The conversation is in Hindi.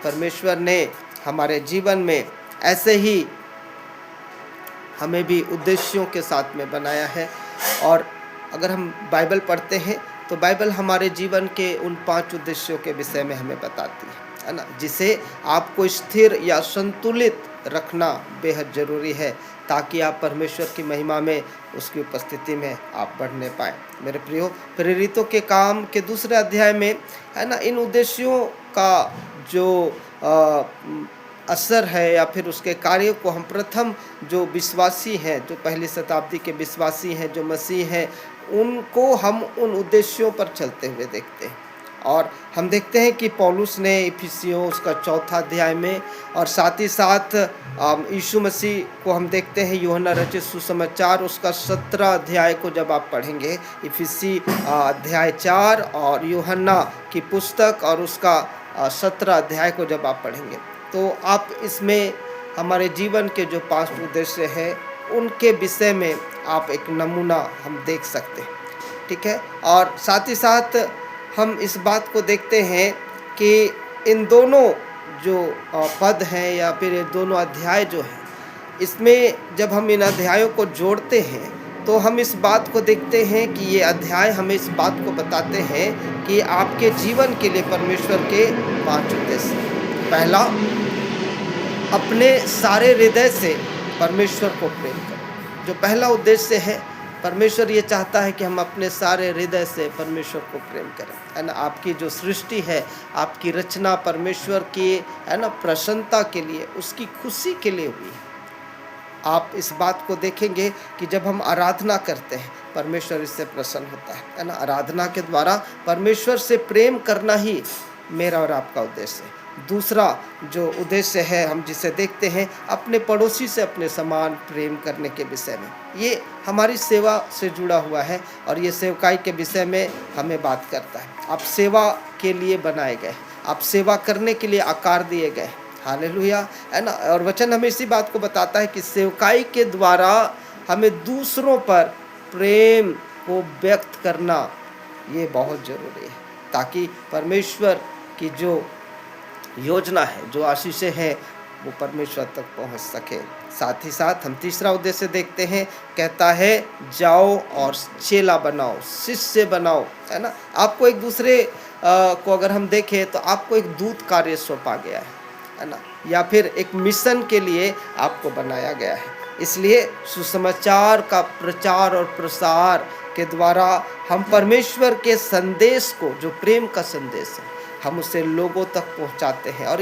परमेश्वर ने हमारे जीवन में ऐसे ही हमें भी उद्देश्यों के साथ में बनाया है। और अगर हम बाइबल पढ़ते हैं तो बाइबल हमारे जीवन के उन 5 उद्देश्यों के विषय में हमें बताती है ना? जिसे आपको स्थिर या संतुलित रखना बेहद ज़रूरी है, ताकि आप परमेश्वर की महिमा में, उसकी उपस्थिति में आप बढ़ने पाएँ। मेरे प्रियो, प्रेरितों के काम के दूसरे अध्याय में है ना, इन उद्देश्यों का जो असर है या फिर उसके कार्यों को हम प्रथम जो विश्वासी हैं, जो पहली शताब्दी के विश्वासी हैं, जो मसीह हैं, उनको हम उन उद्देश्यों पर चलते हुए देखते हैं। और हम देखते हैं कि पौलुस ने इफिसियों उसका 4 अध्याय में, और साथ ही साथ यीशु मसीह को हम देखते हैं यूहन्ना रचित सुसमाचार उसका 17 अध्याय को जब आप पढ़ेंगे, इफिसी अध्याय 4 और यूहन्ना की पुस्तक और उसका 17 अध्याय को जब आप पढ़ेंगे, तो आप इसमें हमारे जीवन के जो 5 उद्देश्य हैं उनके विषय में आप एक नमूना हम देख सकते हैं, ठीक है। और साथ ही साथ हम इस बात को देखते हैं कि इन दोनों जो पद हैं या फिर ये दोनों अध्याय जो हैं, इसमें जब हम इन अध्यायों को जोड़ते हैं तो हम इस बात को देखते हैं कि ये अध्याय हमें इस बात को बताते हैं कि आपके जीवन के लिए परमेश्वर के 5 उद्देश्य। पहला, अपने सारे हृदय से परमेश्वर को प्रेम करें। जो पहला उद्देश्य है, परमेश्वर ये चाहता है कि हम अपने सारे हृदय से परमेश्वर को प्रेम करें, है ना। आपकी जो सृष्टि है, आपकी रचना परमेश्वर की, है ना, प्रसन्नता के लिए, उसकी खुशी के लिए हुई है। आप इस बात को देखेंगे कि जब हम आराधना करते हैं, परमेश्वर इससे प्रसन्न होता है ना। आराधना के द्वारा परमेश्वर से प्रेम करना ही मेरा और आपका उद्देश्य है। दूसरा जो उद्देश्य है हम जिसे देखते हैं, अपने पड़ोसी से अपने समान प्रेम करने के विषय में, ये हमारी सेवा से जुड़ा हुआ है और ये सेवकाई के विषय में हमें बात करता है। आप सेवा के लिए बनाए गए, आप सेवा करने के लिए आकार दिए गए, हालेलुया, है ना। और वचन हमें इसी बात को बताता है कि सेवकाई के द्वारा हमें दूसरों पर प्रेम को व्यक्त करना ये बहुत ज़रूरी है, ताकि परमेश्वर की जो योजना है, जो आशीषें हैं, वो परमेश्वर तक पहुंच सके। साथ ही साथ हम तीसरा उद्देश्य देखते हैं, कहता है जाओ और चेला बनाओ, शिष्य बनाओ, है ना। आपको एक दूसरे को अगर हम देखें तो आपको एक दूत कार्य सौंपा गया है ना, या फिर एक मिशन के लिए आपको बनाया गया है। इसलिए सुसमाचार का प्रचार और प्रसार के द्वारा हम परमेश्वर के संदेश को, जो प्रेम का संदेश है, हम उसे लोगों तक पहुंचाते हैं। और